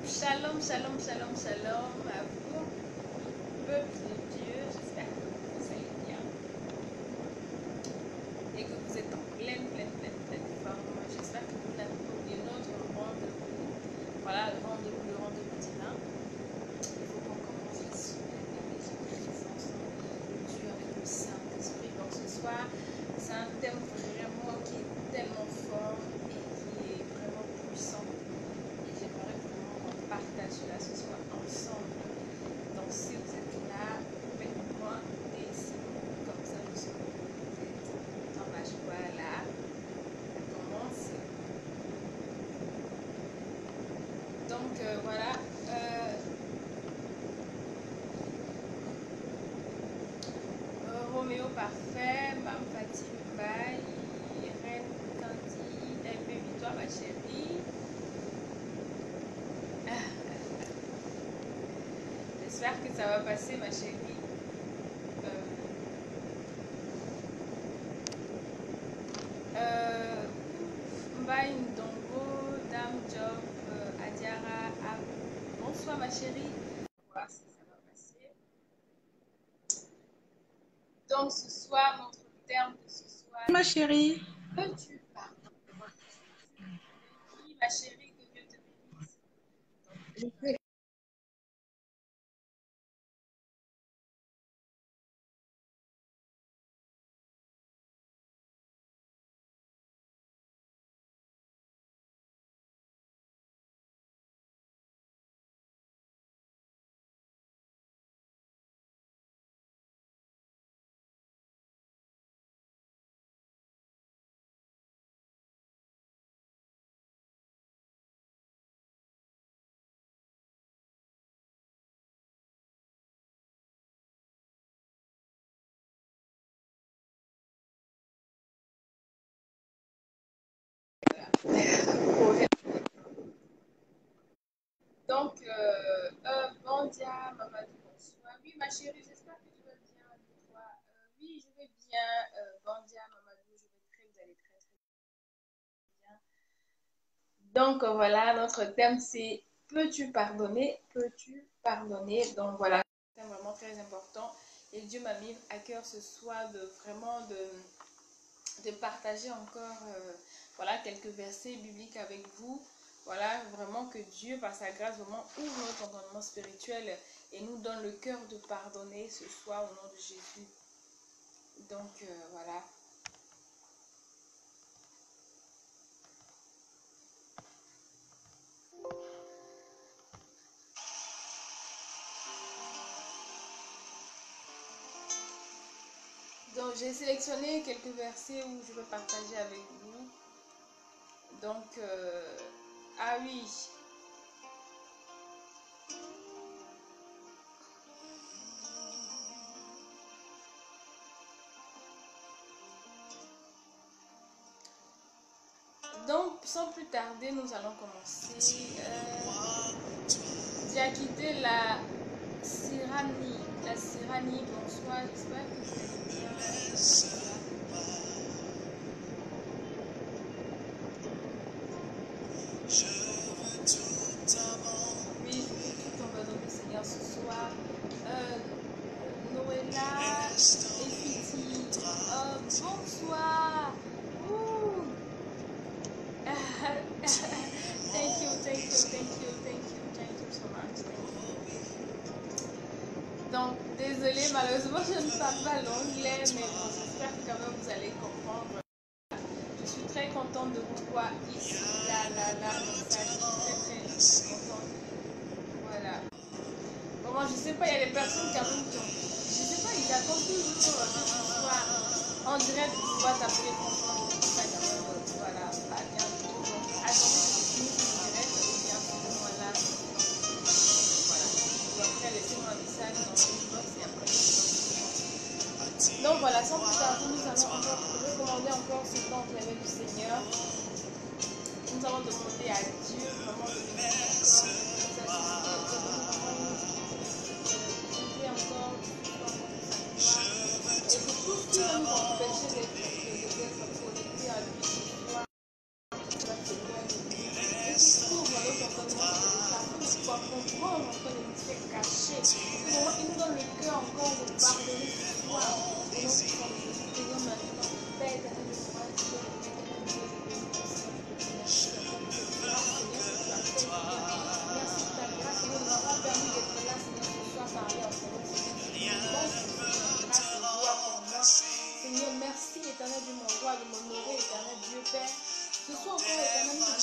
Shalom, shalom, shalom, shalom à vous, peuple de Dieu. J'espère que vous allez bien et que vous êtes en pleine forme. J'espère que vous n'avez pas oublié notre rendez-vous. Voilà, le rendez-vous divin. Il faut qu'on commence la semaine avec la présence de Dieu, avec le Saint-Esprit. Donc ce soir, c'est un thème vraiment qui est tellement fort et qui est vraiment puissant. J'aimerais vraiment qu'on partage cela ce soir ensemble. Donc si vous êtes là, faites-moi des signes comme ça, je sais que vous êtes dans ma joie là. Ça commence. Donc voilà. Roméo Parfait, Mme Fatime Baye, Reine Candy, LP Victoire, ma chérie. J'espère que ça va passer, ma chérie. Mbaye Ndongo, Dame Job, Adiara, bonsoir, ma chérie. On va voir si ça va passer. Donc, ce soir, notre terme de ce soir. Ma chérie. Peux-tu pardonner? Oui, ma chérie, que Dieu te bénisse. Donc, Bandia, Mamadou, bonsoir. Oui, ma chérie, j'espère que tu vas bien. Toi. Oui, je vais bien. Bandia, Mamadou, je vais vous allez très bien. Donc, voilà, notre thème, c'est peux-tu pardonner? Peux-tu pardonner? Donc, voilà, c'est un thème vraiment très important. Et Dieu m'a mis à cœur ce soir de vraiment de partager encore voilà, quelques versets bibliques avec vous. Voilà, vraiment que Dieu, par sa grâce, vraiment ouvre notre entendement spirituel et nous donne le cœur de pardonner ce soir au nom de Jésus. Donc, voilà. Donc, j'ai sélectionné quelques versets où je veux partager avec vous. Donc, ah oui. Donc, sans plus tarder, nous allons commencer. J'ai quitté la Sirani. La Sirani, bonsoir, j'espère que vous allez bien. Oui, je veux tout en donner, Seigneur, ce soir. Noëlla et Fiti, bonsoir. Ouh. Thank you so much. Donc, désolée, malheureusement, je ne parle pas l'anglais, mais bon, j'espère que quand même vous allez comprendre. Je suis très contente de vous voir ici, là, donc ça, je suis très contente. Voilà. Bon, je sais pas, il y a des personnes quand même qui ont, je sais pas, ils attendent toujours que ce soit en direct pour pouvoir t'appeler comprendre. Ça, quand même, voilà, pas bien du tout. Donc, attendez que je finisse en direct, ou bien moi là. Voilà. Ou après, laissez-moi un message dans l'inbox et après, donc voilà, sans plus tarder, nous allons encore recommander encore ce temps avec du Seigneur. Nous allons demander à Dieu vraiment de nous assister, de nous encore et que tout ce qui va nous empêcher d'être connectés à lui ce soir, et qui trouve notre entendement spirituel,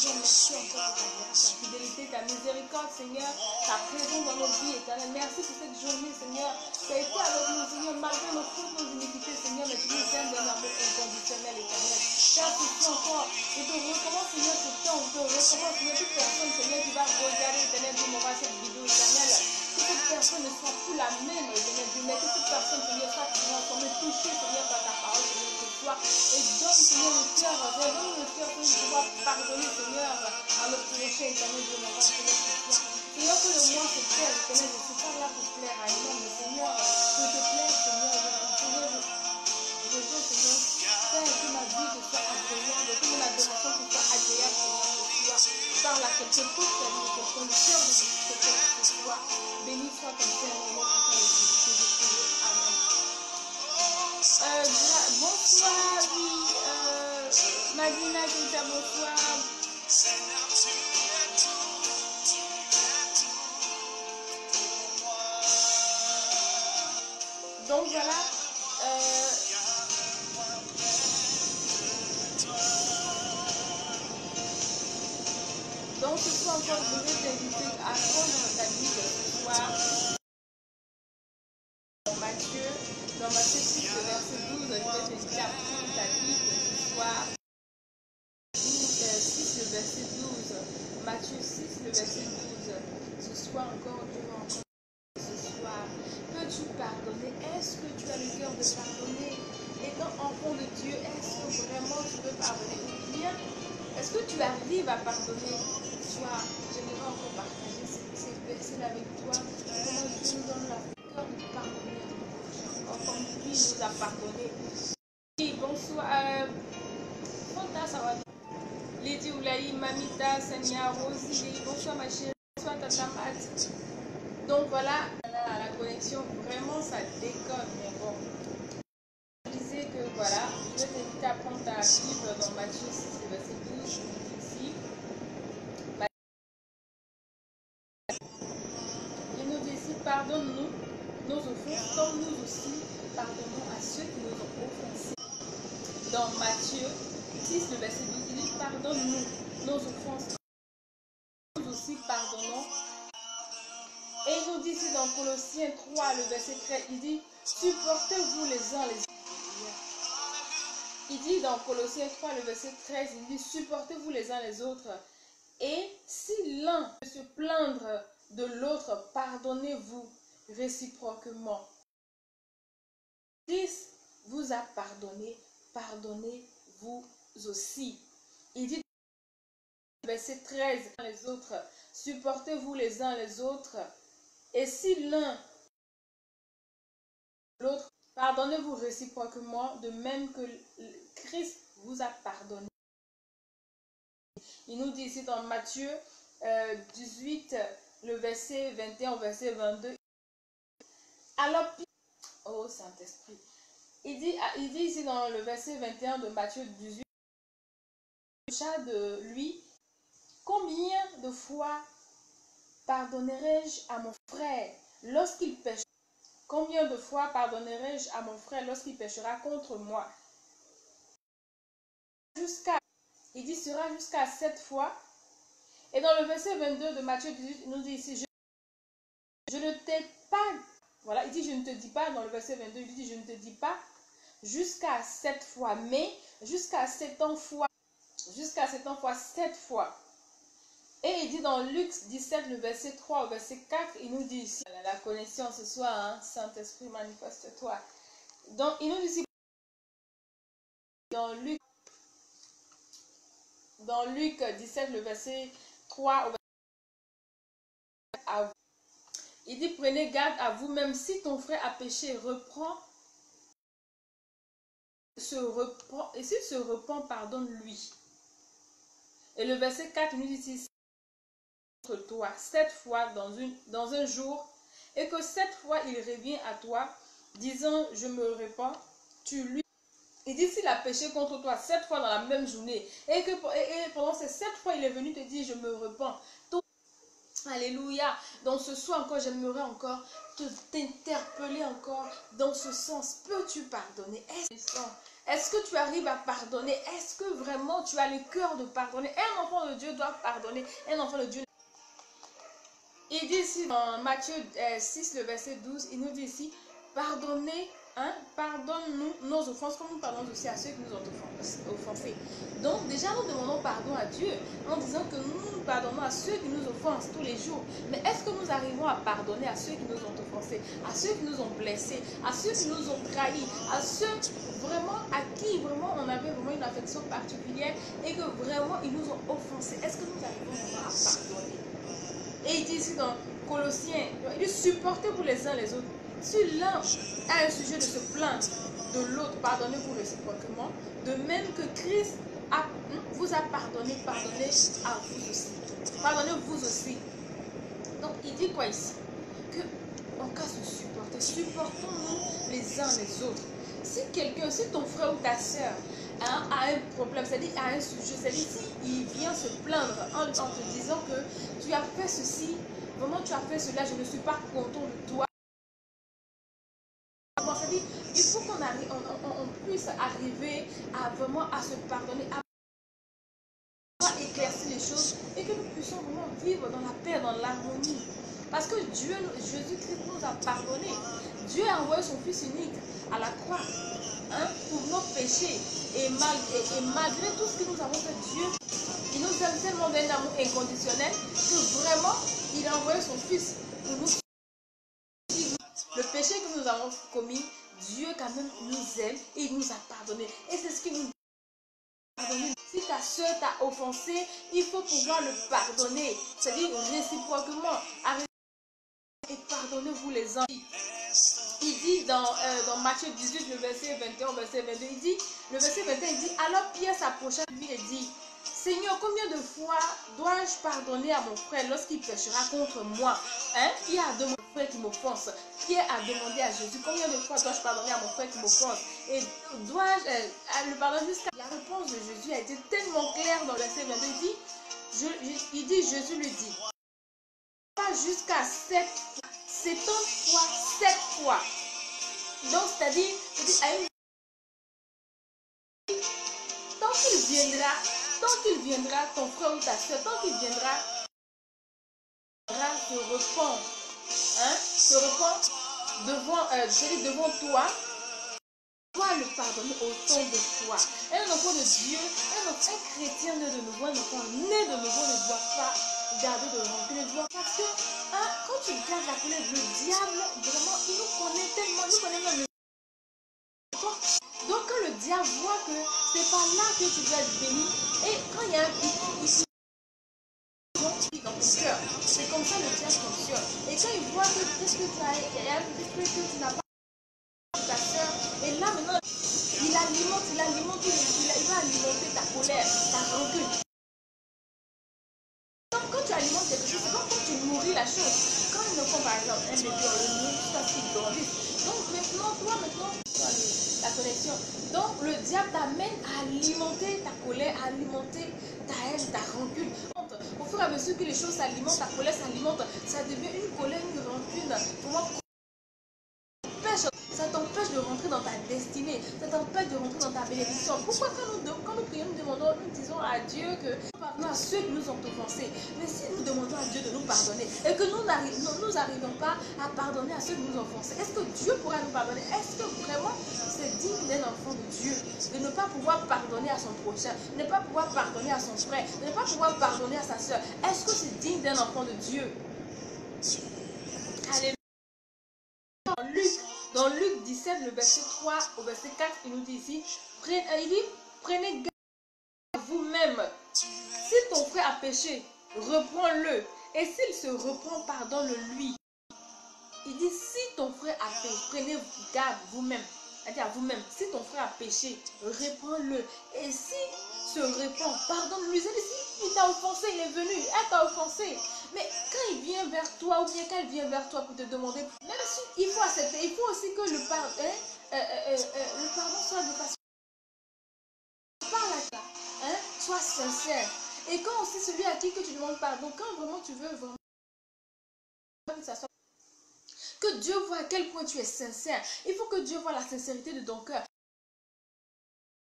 bien merci encore pour ta grâce, ta fidélité, ta miséricorde, Seigneur, ta présence dans nos vies, éternel. Merci pour cette journée, Seigneur. Tu as été avec nous, Seigneur, malgré nos fautes, nos iniquités, Seigneur, mais tu nous aimes d'un amour inconditionnel, éternel. Père, ce soir encore, je te recommande, Seigneur, ce temps, je te recommande, Seigneur, toute personne, Seigneur, qui va regarder, éternel, du moment cette vidéo, éternel. Que cette personne ne soit plus la même, éternel, mais que cette personne, Seigneur, soit transformée, touchée, Seigneur, par ta parole, Seigneur, ce soir. Et donne, Seigneur, le cœur, révèle le cœur pour pouvoir pardonner, Seigneur, à notre prochain, éternel, de mon Seigneur, ce soir. Seigneur, que le moi se plaire, éternel, je ne suis pas là pour plaire à un homme, mais Seigneur, je te plaire, Seigneur, je veux, Seigneur, Père, que ma vie te soit agréable, que mon adoration te soit agréable, Seigneur, ce soir. Parle à quelque chose, Seigneur, quelqu'un, le cœur de quelqu'un ce soir. Béni soit ton Père, au nom de Jésus. Amen. Bonsoir, oui, Madina Keita, bonsoir. Donc voilà, donc ce soir encore, je vais t'inviter à prendre ta Bible ce soir. Dans Matthieu 6, le verset 12, je vais t'inviter à prendre ta Bible ce soir. 6, le verset 12. Matthieu 6, le verset 12. Ce soir encore, Dieu va encore ce soir. Peux-tu pardonner? Est-ce que tu as le cœur de pardonner? Étant enfant de Dieu, est-ce que vraiment tu veux pardonner? Ou bien, est-ce que tu arrives à pardonner? Ce soir, j'aimerais encore partager ces versets avec toi. Comment Dieu nous donne le cœur de pardonner à nos prochains. Comme lui nous a pardonné. Oui, bonsoir. Fanta, ça va. Lydie Oulaï, Mamita, Sania, Rosie, bonsoir ma chérie, bonsoir Tata Mat. Donc voilà, la connexion, vraiment ça déconne, mais bon. Je disais que voilà, je vais t'inviter à prendre ta Bible dans Matthieu 6, le verset 12, ici. Il nous dit ici, pardonne-nous nos offenses, comme nous aussi pardonnons à ceux qui nous ont offensés. Dans Matthieu 6, le verset 12, il dit, pardonne-nous nos offenses, comme nous aussi pardonnons. Et il nous dit ici dans Colossiens 3, le verset 13, il dit, supportez-vous les uns les autres. Il dit dans Colossiens 3, le verset 13, il dit, supportez-vous les uns les autres. Et si l'un veut se plaindre de l'autre, pardonnez-vous réciproquement. Christ vous a pardonné, pardonnez-vous aussi. Il dit dans le verset 13, les autres, supportez-vous les uns les autres. Et si l'un l'autre, pardonnez-vous réciproquement, de même que Christ vous a pardonné. Il nous dit ici dans Matthieu 18, le verset 21 au verset 22. Alors, oh Saint-Esprit, il dit ici dans le verset 21 de Matthieu 18, de lui, combien de fois pardonnerai-je à mon frère lorsqu'il pêche? Combien de fois pardonnerai-je à mon frère lorsqu'il péchera contre moi? Il dit sera jusqu'à 7 fois. Et dans le verset 22 de Matthieu 18, il nous dit ici, je ne t'ai pas, voilà, il dit je ne te dis pas, dans le verset 22, il dit je ne te dis pas jusqu'à 7 fois, mais jusqu'à 7 fois, 7 fois. Et il dit dans Luc 17, le verset 3 au verset 4, il nous dit ici, la connexion ce soir, hein, Saint-Esprit manifeste-toi. Donc il nous dit ici, dans Luc 17, le verset 3 au verset 4, il dit, prenez garde à vous-même, si ton frère a péché, et s'il se repent, pardonne-lui. Et le verset 4 nous dit ici, contre toi 7 fois dans un jour, et que 7 fois il revient à toi, disant, je me repens, tu lui. Il dit, s'il a péché contre toi 7 fois dans la même journée, et pendant ces 7 fois, il est venu te dire, je me repens. Alléluia. Donc ce soir encore, j'aimerais encore t'interpeller encore dans ce sens. Peux-tu pardonner? Est-ce que tu arrives à pardonner? Est-ce que vraiment tu as le cœur de pardonner? Un enfant de Dieu doit pardonner. Un enfant de Dieu. Il dit ici dans Matthieu 6, le verset 12, il nous dit ici, pardonnez, pardonne-nous nos offenses comme nous pardonnons aussi à ceux qui nous ont offensés. Donc déjà nous demandons pardon à Dieu en disant que nous pardonnons à ceux qui nous offensent tous les jours. Mais est-ce que nous arrivons à pardonner à ceux qui nous ont offensés, à ceux qui nous ont blessés, à ceux qui nous ont trahis, à ceux vraiment à qui vraiment on avait vraiment une affection particulière et que vraiment ils nous ont offensés? Est-ce que nous arrivons vraiment à pardonner? Et il dit ici dans Colossiens, il dit supportez pour les uns les autres. Si l'un a un sujet de se plaindre de l'autre, pardonnez-vous réciproquement. De même que Christ vous a pardonné, pardonnez à vous aussi. Pardonnez-vous aussi. Donc il dit quoi ici? Que en cas de supporter, supportons-nous les uns les autres. Si quelqu'un, si ton frère ou ta soeur a un problème, c'est-à-dire a un sujet, c'est-à-dire s'il vient se plaindre en te disant que tu as fait ceci, vraiment tu as fait cela, je ne suis pas content de toi. C'est-à-dire, il faut qu'on arrive, on puisse arriver à vraiment à se pardonner, à éclaircir les choses et que nous puissions vraiment vivre dans la paix, dans l'harmonie. Parce que Dieu, Jésus-Christ nous a pardonné. Dieu a envoyé son Fils unique à la croix pour nos péchés. Et malgré tout ce que nous avons fait, Dieu, il nous aime tellement d'un amour inconditionnel que vraiment, il a envoyé son Fils pour nous. Le péché que nous avons commis, Dieu quand même nous aime et il nous a pardonné. Et c'est ce qui nous pardonner. Si ta soeur t'a offensé, il faut pouvoir le pardonner. C'est-à-dire réciproquement. Arrêtez et pardonnez-vous les uns. Il dit dans Matthieu 18, le verset 21 au verset 22, il dit, le verset 21, il dit, alors Pierre s'approcha de lui et dit, Seigneur, combien de fois dois-je pardonner à mon frère lorsqu'il péchera contre moi? Pierre a demandé à mon frère qui m'offense. Pierre a demandé à Jésus, combien de fois dois-je pardonner à mon frère qui m'offense? Et dois-je le pardonner jusqu'à... La réponse de Jésus a été tellement claire dans le verset 22. Jésus lui dit, pas jusqu'à 7 fois, 70 fois, 7 fois. Donc, c'est-à-dire, tant qu'il viendra, ton frère ou ta soeur, tant qu'il viendra, se repent devant toi, dois le pardonner autant de fois. Un enfant de Dieu, un chrétien né de nouveau, un enfant né de nouveau ne doit pas garder de rancune, ne doit pas, parce que quand tu gardes la colère, le diable, vraiment, il nous connaît tellement, nous connaît même le... Donc quand le diable voit que c'est pas là que tu dois être béni, et quand il y a un pic dans ton cœur, c'est comme ça le diable fonctionne. Et quand il voit que qu'est-ce que tu as, il y a un petit truc que tu n'as pas ta soeur, et là maintenant, il va alimenter ta colère, ta rancune. Donc quand tu alimentes quelque chose, c'est comme quand tu nourris la chose. Quand ils ne font par exemple un bébé, on le nourrit jusqu'à ce qu'il grandisse. Donc maintenant, la connexion. Donc le diable t'amène à alimenter ta colère, à alimenter ta haine, ta rancune. Au fur et à mesure que les choses s'alimentent, ta colère s'alimente, ça devient une colère, une rancune. Comment ça t'empêche de rentrer dans ta destinée, ça t'empêche de rentrer dans ta bénédiction. Pourquoi quand nous prions, nous disons à Dieu que nous pardonnons à ceux qui nous ont offensés. Mais si nous demandons à Dieu de nous pardonner et que nous n'arrivons pas à pardonner à ceux qui nous ont offensés, est-ce que Dieu pourra nous pardonner? Est-ce que vraiment c'est digne d'un enfant de Dieu de ne pas pouvoir pardonner à son prochain, de ne pas pouvoir pardonner à son frère, de ne pas pouvoir pardonner à sa soeur? Est-ce que c'est digne d'un enfant de Dieu? Alléluia. Dans Luc 17, le verset 3 au verset 4, il nous dit ici, prenez garde à vous-même. Si ton frère a péché, reprends-le. Et s'il se reprend, pardonne-le-lui. Il dit, si ton frère a péché, prenez garde vous-même. C'est-à-dire à vous-même. Si ton frère a péché, reprends-le. Et si se répand, pardonne-lui. Il t'a offensé, il est venu, elle t'a offensé. Mais quand il vient vers toi, ou bien quand elle vient vers toi pour te demander, même si il faut accepter, il faut aussi que le pardon soit de façon... Parle à toi, sois sincère. Et quand aussi celui à qui que tu demandes pardon, quand vraiment tu veux vraiment que Dieu voit à quel point tu es sincère. Il faut que Dieu voit la sincérité de ton cœur.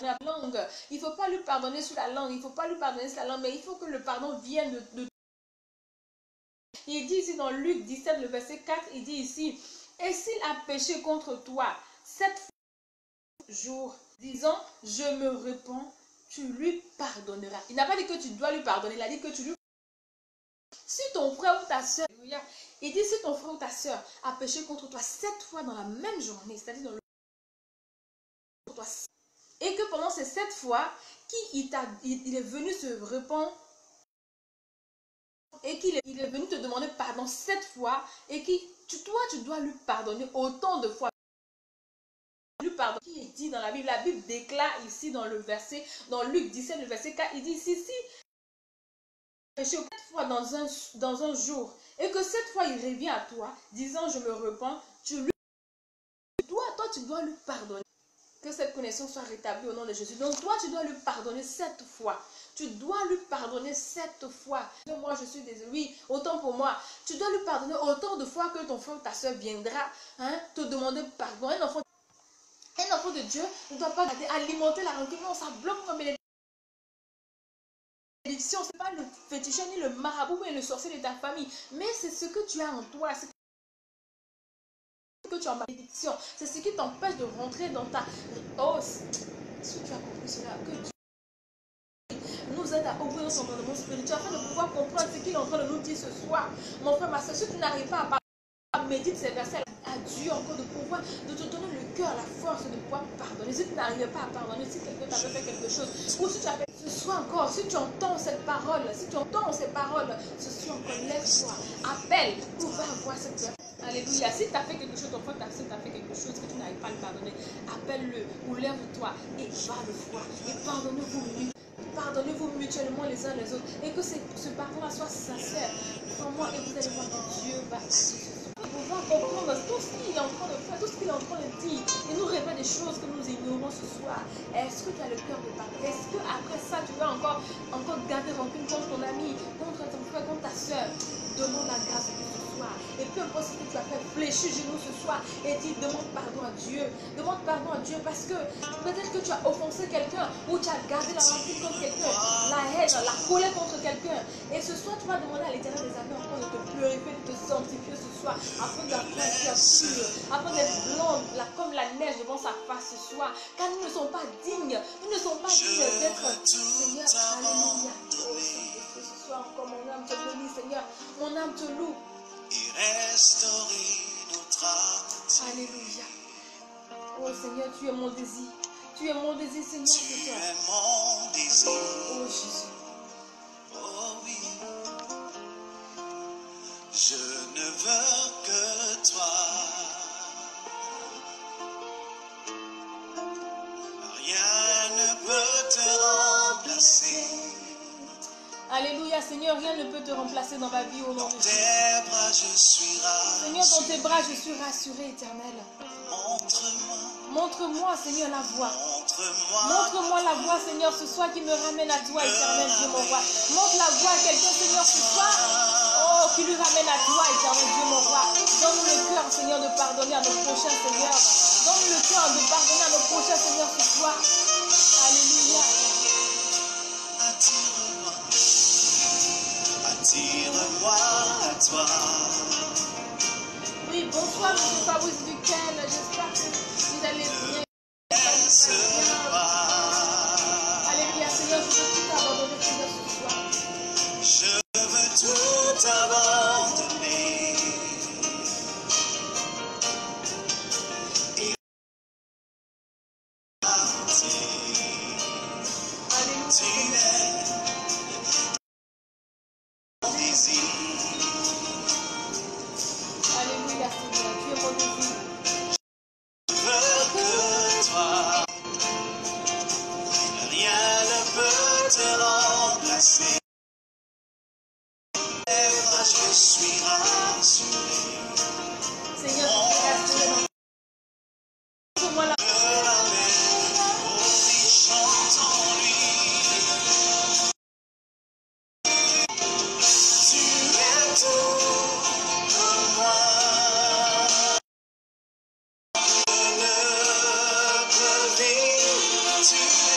la langue. Il ne faut pas lui pardonner sur la langue. Il ne faut pas lui pardonner sur la langue, mais il faut que le pardon vienne de... Il dit ici dans Luc 17, le verset 4, il dit ici, et s'il a péché contre toi 7 jours, disant, je me répands, tu lui pardonneras. Il n'a pas dit que tu dois lui pardonner, il a dit que tu lui... Si ton frère ou ta soeur, il dit si ton frère ou ta soeur a péché contre toi 7 fois dans la même journée, c'est-à-dire dans le... Et que pendant ces 7 fois, il est venu se répandre et qu'il est venu te demander pardon 7 fois et toi tu dois lui pardonner autant de fois. Lui pardonner. Qui est dit dans la Bible déclare ici dans le verset, dans Luc 17, le verset 4, il dit ici, si péché 4 fois dans un jour et que 7 fois il revient à toi, disant je me repens, toi tu dois lui pardonner. Que cette connexion soit rétablie au nom de Jésus. Donc toi, tu dois lui pardonner 7 fois. Tu dois lui pardonner 7 fois. Moi, je suis désolée. Oui, autant pour moi. Tu dois lui pardonner autant de fois que ton frère ou ta soeur viendra te demander pardon. Un enfant de Dieu ne doit pas alimenter la rancune. Non, ça bloque comme bénédiction. Ce n'est pas le féticheur ni le marabout mais le sorcier de ta famille. Mais c'est ce que tu as en toi. C'est que tu as en bénédiction. C'est ce qui t'empêche de rentrer dans ta... Oh, si tu as compris cela, que Dieu nous aide à ouvrir notre entendement spirituel afin de pouvoir comprendre ce qu'il est en train de nous dire ce soir. Mon frère, ma soeur, si tu n'arrives pas à méditer ces versets, à Dieu encore de pouvoir, de te donner le cœur, la force de pouvoir pardonner. Si tu n'arrives pas à pardonner, si quelqu'un t'a fait quelque chose, ou si tu as fait ce soir encore, si tu entends cette parole, si tu entends ces paroles, ce soir encore, lève-toi, appelle pour voir cette personne. Alléluia. Si tu as fait quelque chose, ton frère, ta soeur t'a fait quelque chose que tu n'arrives pas à le pardonner, appelle-le ou lève-toi et va le voir. Et pardonnez-vous mutuellement les uns les autres. Et que ce pardon-là soit sincère. Vraiment, et vous allez voir que Dieu va agir. Pour pouvoir comprendre tout ce qu'il est en train de faire, tout ce qu'il est en train de dire. Et nous révèle des choses que nous ignorons ce soir. Est-ce que tu as le cœur de pardonner? Est-ce qu'après ça, tu vas encore garder rancune contre ton ami, contre ton frère, contre ta soeur? Demande la grâce de Dieu ce soir. Et peu importe ce que tu as fait, fléchis genoux ce soir et dis demande pardon à Dieu. Demande pardon à Dieu parce que peut-être que tu as offensé quelqu'un ou tu as gardé la rancune contre quelqu'un, la haine, la colère contre quelqu'un. Et ce soir, tu vas demander à l'Éternel des armées encore de te purifier, de te sanctifier ce soir afin d'être pur, afin d'être blanc comme la neige devant sa face ce soir. Car nous ne sommes pas dignes, nous ne sommes pas dignes d'être Seigneur. Alléluia. Oh, Saint-Esprit, ce soir encore mon âme te bénit, Seigneur. Mon âme te loue. Alléluia. Oh Seigneur, tu es mon désir. Tu es mon désir, Seigneur, ce soir. Oh Jésus. Oh oui. Je ne veux que toi. Rien ne peut te remplacer. Alléluia, Seigneur, rien ne peut te remplacer dans ma vie au nom de Jésus. Tes bras, je suis rassuré. Seigneur, dans tes bras, je suis rassuré, Éternel. Montre-moi, Seigneur, la voie. Montre-moi la voie, Seigneur, ce soir qui me ramène à toi, Éternel, Dieu mon roi. Montre la voie à quelqu'un, Seigneur, ce soir. Oh, qui lui ramène à toi, Éternel, Dieu mon roi. Donne-nous le cœur, Seigneur, de pardonner à nos prochains, Seigneur. Donne-nous le cœur de pardonner à nos prochains, Seigneur, ce soir. Alléluia. Attire-moi à toi. Oui, bonsoir, M. Fabrice Duquel. J'espère que vous allez bien. Alléluia, Seigneur, je veux tout abandonner, Seigneur, ce soir. Je veux tout abandonner. Et partir. Alléluia. Tu es mon désir. Alléluia, Seigneur, tu es mon désir. Je veux que toi. Rien ne peut te remplacer. Je suis rassuré. Seigneur, je suis rassuré. Montre-moi la Tu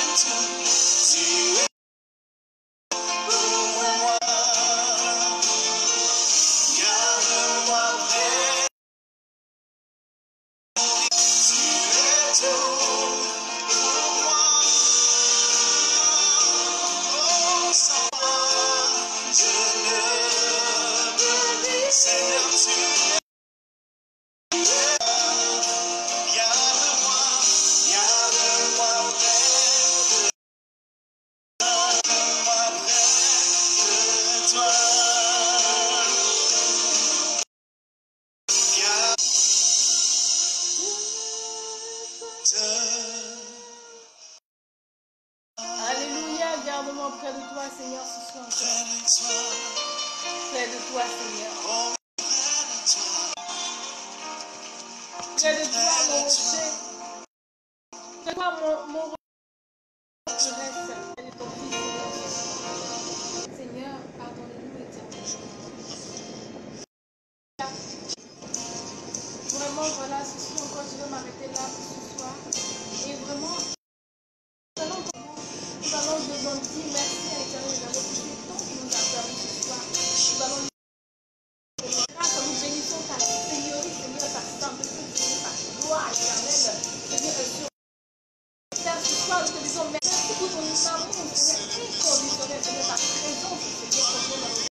toi, Près de toi, Seigneur. oh, près de toi, Près de toi, mon rocher.